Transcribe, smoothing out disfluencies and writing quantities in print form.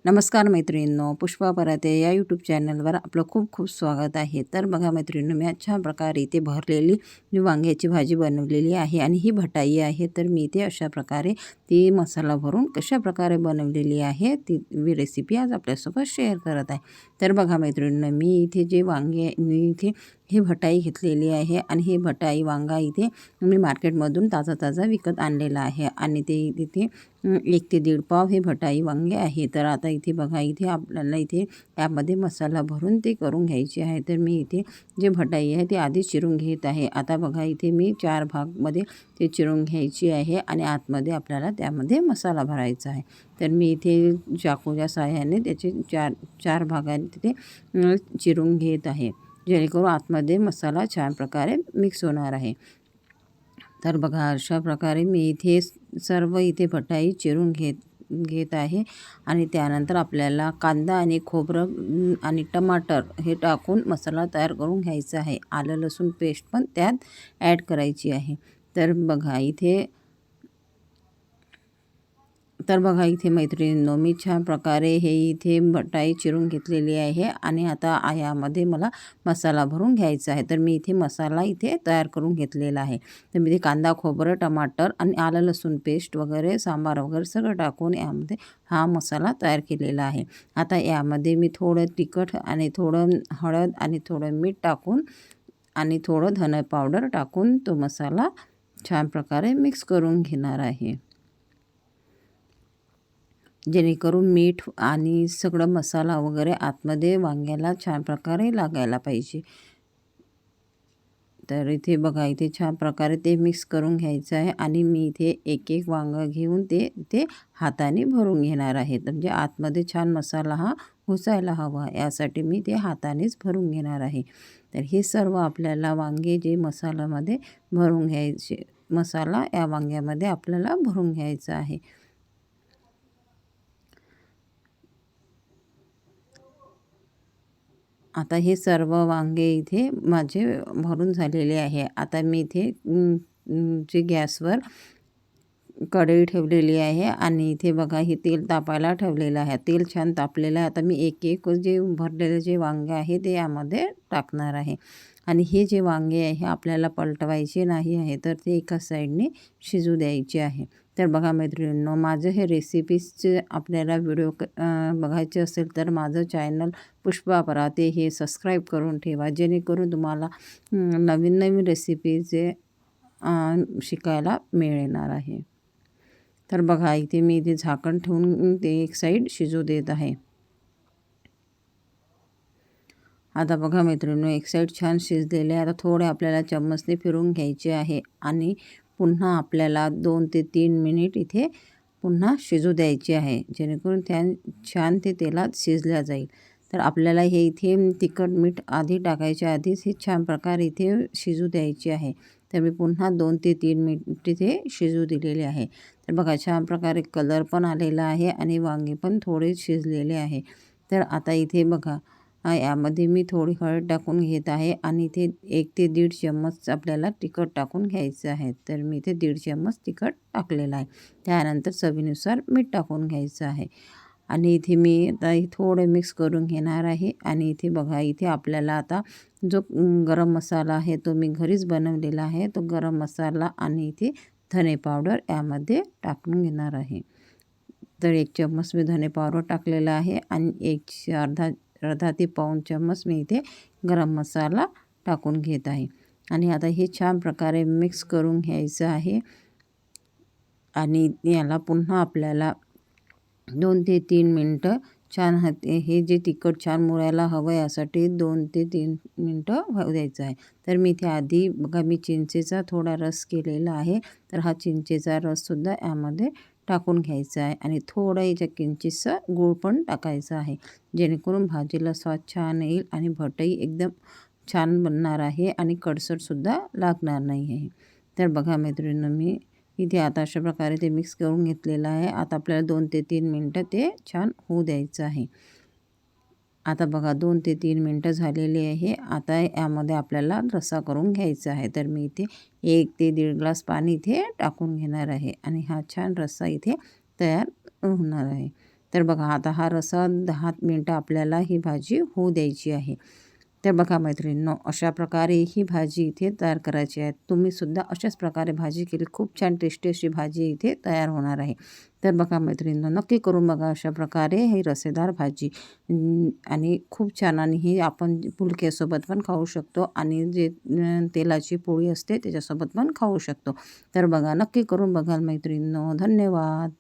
नमस्कार मैत्रिणींनो, पुष्पा पराते या यूट्यूब चॅनलवर आपलं खूप खूप स्वागत आहे. तर बघा मैत्रिणींनो, मी छान प्रकारे इथे भरलेली मी वांग्याची भाजी बनवलेली आहे आणि ही भटाई आहे. तर मी इथे अशा प्रकारे ती मसाला भरून कशा प्रकारे बनवलेली आहे ती रेसिपी आज आपल्यासोबत शेअर करत आहे. तर बघा मैत्रिणींनो, मी इथे जे वांगे मी इथे ही भटाई घेतलेली आहे आणि ही भटाई वांगा इथे मी मार्केटमधून ताजा विकत आणलेला आहे आणि ते इथे 1 ते 1.5 पाव हे भटाई वांगे आहे. तर आता इथे बघा, इथे आपल्याला इथे यामध्ये मसाला भरून ते करून घ्यायचे आहे. तर मी इथे जे भटाई आहे ते आधी चिरून घेत आहे. आता बघा, इथे मी 4 भागमध्ये ते चिरून घ्यायची आहे आणि आतमध्ये आपल्याला त्यामध्ये मसाला भरायचा आहे. तर मी इथे चाकूच्या सहाय्याने त्याचे 4 भागाने तिथे चिरून घेत आहे, जेणेकरून आतमध्ये मसाला छान प्रकारे मिक्स होणार आहे. तर बघा, अशा प्रकारे मी इथे सर्व इथे भटाई चिरून घेत आहे आणि त्यानंतर आपल्याला कांदा आणि खोबरं आणि टमाटर हे टाकून मसाला तयार करून घ्यायचा आहे. आलं लसूण पेस्ट पण त्यात ॲड करायची आहे. तर बघा इथे मैत्रिणींनो, मी छान प्रकारे हे इथे भटाई चिरून घेतलेली आहे आणि आता यामध्ये मला मसाला भरून घ्यायचा आहे. तर मी इथे मसाला इथे तयार करून घेतलेला आहे. तर मी इथे कांदा, खोबरं, टमाटर आणि आलं लसूण पेस्ट वगैरे, सांबार वगैरे सगळं टाकून यामध्ये हा मसाला तयार केलेला आहे. आता यामध्ये मी थोडं तिखट आणि थोडं हळद आणि थोडं मीठ टाकून आणि थोडं धने पावडर टाकून तो मसाला छान प्रकारे मिक्स करून घेणार आहे, जेणेकरून मीठ आणि सगळं मसाला वगैरे आतमध्ये वांग्याला छान प्रकारे लागायला पाहिजे. तर इथे बघा, इथे छान प्रकारे ते मिक्स करून घ्यायचं आहे आणि मी इथे एक वांगं घेऊन ते हाताने भरून घेणार आहे. तर म्हणजे आतमध्ये छान मसाला हा घुसायला हवा, यासाठी मी ते हातानेच भरून घेणार आहे. तर हे सर्व आपल्याला वांगे जे मसाल्यामध्ये भरून घ्यायचे, मसाला या वांग्यामध्ये आपल्याला भरून घ्यायचा आहे. आता हे सर्व वांगे इथे माझे भरून झालेले आहे. आता मी इथे जे गॅसवर कढई ठेवलेली आहे आणि इथे बघा, हे तेल तापायला ठेवलेलं आहे. तेल छान तापलेलं आहे. आता मी एक जे भरलेले जे वांगे आहे ते यामध्ये टाकणार आहे आणि हे जे वांगे आहे आपल्याला पलटवायचे नाही आहे, तर ते एका साईडने शिजू द्यायचे आहे. तर बघा मैत्रिणींनो, माझं हे रेसिपीजचे आपल्याला व्हिडिओ बघायचे असेल तर माझं चॅनल पुष्पा पराते हे सबस्क्राईब करून ठेवा, जेणेकरून तुम्हाला नवीन रेसिपीचे शिकायला मिळणार आहे. तर बघा, इथे मी इथे झाकण ठेवून ते एक साईड शिजू देत आहे. आता बघा मैत्रिणींनो, एक साईड छान शिजलेले आहे. आता थोडे आपल्याला चम्मचने फिरवून घ्यायचे आहे आणि पुन्हा आपल्याला 2 ते 3 मिनिट इथे पुन्हा शिजू द्यायचे आहे, जेणेकरून छान ते तेलात शिजल्या जाईल. तर आपल्याला हे इथे तिखट मीठ आधी टाकायच्या आधीच हे छान प्रकारे इथे शिजू द्यायचे आहे. तर मी पुन्हा 2 ते 3 मिनिट इथे शिजू दिलेले आहे. तर बघा, छान प्रकारे कलर पण आलेला आहे आणि वांगे पण थोडे शिजलेले आहे. तर आता इथे बघा, यामध्ये मी थोडी हळद टाकून घेत आहे आणि इथे 1 ते 1.5 चम्मच आपल्याला तिखट टाकून घ्यायचं आहे. तर मी इथे 1.5 चम्मच तिखट टाकलेलं आहे. त्यानंतर चवीनुसार मीठ टाकून घ्यायचं आहे आणि इथे मी आता हे थोडं मिक्स करून घेणार आहे. आणि इथे बघा, इथे आपल्याला आता जो गरम मसाला आहे तो मी घरीच बनवलेला आहे. तो गरम मसाला आणि इथे धने पावडर यामध्ये टाकून घेणार आहे. तर 1 चम्मच मी धने पावडर टाकलेला आहे आणि अर्धा ते पाऊण चम्मच मी इथे गरम मसाला टाकून घेत आहे आणि आता हे छान प्रकारे मिक्स करून घ्यायचं आहे आणि याला पुन्हा आपल्याला 2 ते 3 मिनटं छान हे जे तिखट छान मुरायला हवं, यासाठी 2 ते 3 मिनटं होऊ द्यायचं आहे. तर मी इथे आधी बघा, मी चिंचेचा थोडा रस केलेला आहे. तर हा चिंचेचा रससुद्धा यामध्ये टाकून घ्यायचा आहे आणि थोडं याच्या किंचितसा गूळ पण टाकायचा आहे, जेणेकरून भाजीला स्वाद छान येईल आणि भटई एकदम छान बनणार आहे आणि कडसरसुद्धा लागणार नाही आहे. तर बघा मैत्रिणींनो, मी इथे आता अशा प्रकारे ते मिक्स करून घेतलेलं आहे. आता आपल्याला 2 ते 3 मिनटं ते छान होऊ द्यायचं आहे. आता बघा, 2 ते 3 मिनटं झालेली आहे. आता यामध्ये आपल्याला रस्सा करून घ्यायचा आहे. तर मी इथे 1 ते 1.5 ग्लास पाणी इथे टाकून घेणार आहे आणि हा छान रस्सा इथे तयार होणार आहे. तर बघा आता हा रस्सा 10 मिनटं आपल्याला ही भाजी होऊ द्यायची आहे. तर बघा मैत्रिणींनो, अशा प्रकारे ही भाजी इथे तयार करायची आहे. तुम्हीसुद्धा अशाच प्रकारे भाजी केली, खूप छान टेस्टी अशी भाजी इथे तयार होणार आहे. तर बघा मैत्रिणींनो, नक्की करून बघा अशा प्रकारे ही रस्सेदार भाजी. आणि खूप छान, आणि ही आपण पुलक्यासोबत पण खाऊ शकतो आणि जे तेलाची पोळी असते त्याच्यासोबत पण खाऊ शकतो. तर बघा, नक्की करून बघाल मैत्रिणींनो. धन्यवाद.